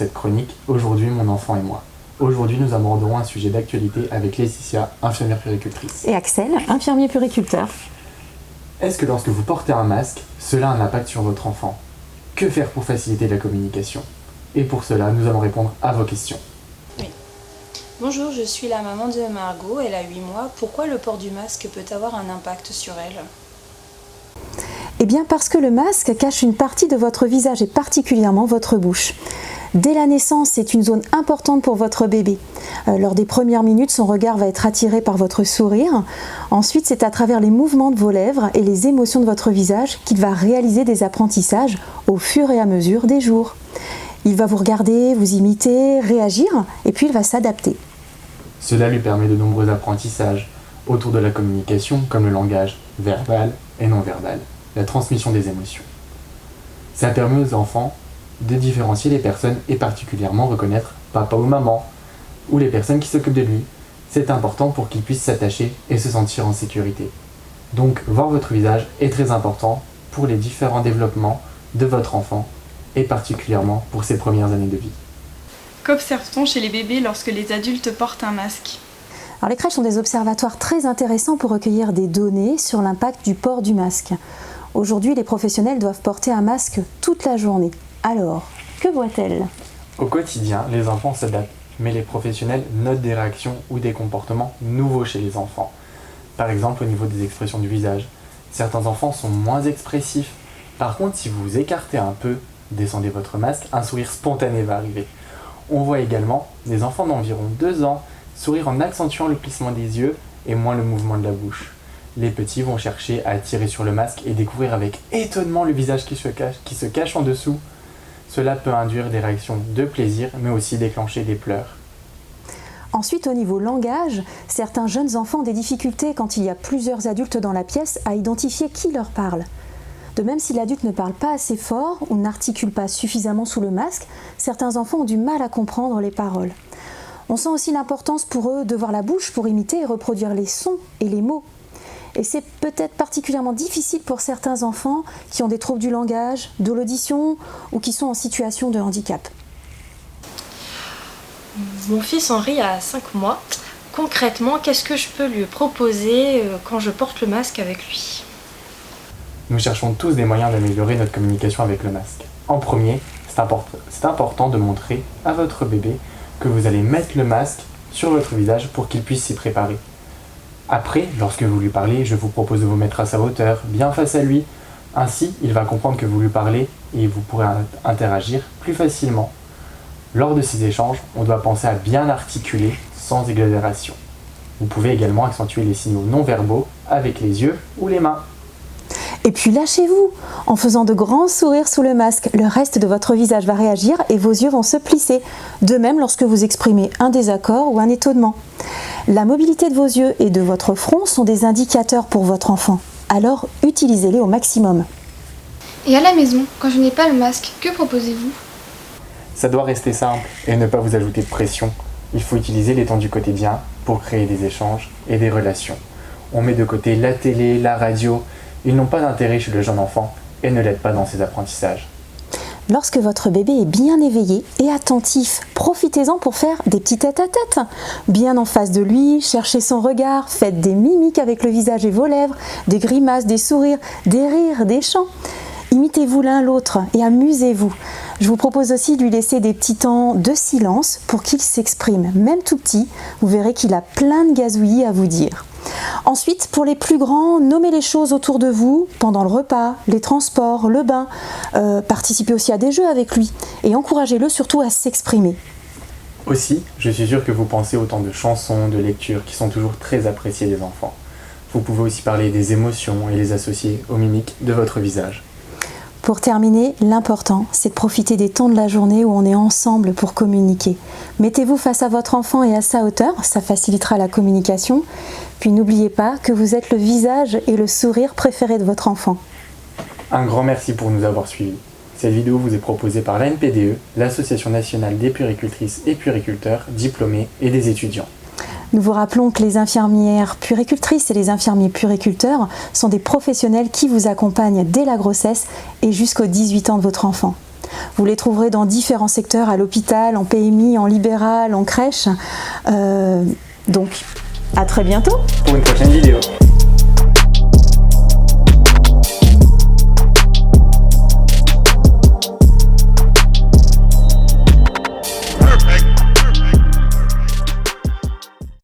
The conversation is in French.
cette chronique « Aujourd'hui, mon enfant et moi ». Aujourd'hui, nous aborderons un sujet d'actualité avec Laetitia, infirmière puéricultrice. Et Axel, infirmier puériculteur. Est-ce que lorsque vous portez un masque, cela a un impact sur votre enfant ? Que faire pour faciliter la communication ? Et pour cela, nous allons répondre à vos questions. Oui. Bonjour, je suis la maman de Margot, elle a 8 mois. Pourquoi le port du masque peut avoir un impact sur elle ? Eh bien parce que le masque cache une partie de votre visage et particulièrement votre bouche. Dès la naissance, c'est une zone importante pour votre bébé. Lors des premières minutes, son regard va être attiré par votre sourire. Ensuite, c'est à travers les mouvements de vos lèvres et les émotions de votre visage qu'il va réaliser des apprentissages au fur et à mesure des jours. Il va vous regarder, vous imiter, réagir et puis il va s'adapter. Cela lui permet de nombreux apprentissages autour de la communication comme le langage verbal et non verbal, la transmission des émotions. Ça permet aux enfants de différencier les personnes et particulièrement reconnaître papa ou maman ou les personnes qui s'occupent de lui. C'est important pour qu'il puisse s'attacher et se sentir en sécurité. Donc voir votre visage est très important pour les différents développements de votre enfant et particulièrement pour ses premières années de vie. Qu'observe-t-on chez les bébés lorsque les adultes portent un masque ? Alors les crèches sont des observatoires très intéressants pour recueillir des données sur l'impact du port du masque. Aujourd'hui, les professionnels doivent porter un masque toute la journée. Alors, que voient-elles ? Au quotidien, les enfants s'adaptent, mais les professionnels notent des réactions ou des comportements nouveaux chez les enfants. Par exemple, au niveau des expressions du visage. Certains enfants sont moins expressifs. Par contre, si vous vous écartez un peu, descendez votre masque, un sourire spontané va arriver. On voit également des enfants d'environ 2 ans sourire en accentuant le plissement des yeux et moins le mouvement de la bouche. Les petits vont chercher à tirer sur le masque et découvrir avec étonnement le visage qui se cache en dessous. Cela peut induire des réactions de plaisir, mais aussi déclencher des pleurs. Ensuite, au niveau langage, certains jeunes enfants ont des difficultés quand il y a plusieurs adultes dans la pièce à identifier qui leur parle. De même, si l'adulte ne parle pas assez fort ou n'articule pas suffisamment sous le masque, certains enfants ont du mal à comprendre les paroles. On sent aussi l'importance pour eux de voir la bouche pour imiter et reproduire les sons et les mots. Et c'est peut-être particulièrement difficile pour certains enfants qui ont des troubles du langage, de l'audition ou qui sont en situation de handicap. Mon fils Henri a 5 mois. Concrètement, qu'est-ce que je peux lui proposer quand je porte le masque avec lui ? Nous cherchons tous des moyens d'améliorer notre communication avec le masque. En premier, c'est important de montrer à votre bébé que vous allez mettre le masque sur votre visage pour qu'il puisse s'y préparer. Après, lorsque vous lui parlez, je vous propose de vous mettre à sa hauteur, bien face à lui. Ainsi, il va comprendre que vous lui parlez et vous pourrez interagir plus facilement. Lors de ces échanges, on doit penser à bien articuler sans exagération. Vous pouvez également accentuer les signaux non verbaux avec les yeux ou les mains. Et puis lâchez-vous. En faisant de grands sourires sous le masque, le reste de votre visage va réagir et vos yeux vont se plisser. De même lorsque vous exprimez un désaccord ou un étonnement. La mobilité de vos yeux et de votre front sont des indicateurs pour votre enfant. Alors utilisez-les au maximum. Et à la maison, quand je n'ai pas le masque, que proposez-vous ? Ça doit rester simple et ne pas vous ajouter de pression. Il faut utiliser les temps du quotidien pour créer des échanges et des relations. On met de côté la télé, la radio. Ils n'ont pas d'intérêt chez le jeune enfant et ne l'aident pas dans ses apprentissages. Lorsque votre bébé est bien éveillé et attentif, profitez-en pour faire des petits tête-à-tête. Bien en face de lui, cherchez son regard, faites des mimiques avec le visage et vos lèvres, des grimaces, des sourires, des rires, des chants. Imitez-vous l'un l'autre et amusez-vous. Je vous propose aussi de lui laisser des petits temps de silence pour qu'il s'exprime. Même tout petit, vous verrez qu'il a plein de gazouillis à vous dire. Ensuite, pour les plus grands, nommez les choses autour de vous pendant le repas, les transports, le bain. Participez aussi à des jeux avec lui et encouragez-le surtout à s'exprimer. Aussi, je suis sûr que vous pensez au temps de chansons, de lectures qui sont toujours très appréciés des enfants. Vous pouvez aussi parler des émotions et les associer aux mimiques de votre visage. Pour terminer, l'important, c'est de profiter des temps de la journée où on est ensemble pour communiquer. Mettez-vous face à votre enfant et à sa hauteur, ça facilitera la communication. Puis n'oubliez pas que vous êtes le visage et le sourire préféré de votre enfant. Un grand merci pour nous avoir suivis. Cette vidéo vous est proposée par l'ANPDE, l'Association nationale des puéricultrices et puériculteurs diplômés et des étudiants. Nous vous rappelons que les infirmières puéricultrices et les infirmiers puériculteurs sont des professionnels qui vous accompagnent dès la grossesse et jusqu'aux 18 ans de votre enfant. Vous les trouverez dans différents secteurs, à l'hôpital, en PMI, en libéral, en crèche. Donc, à très bientôt Pour une prochaine vidéo.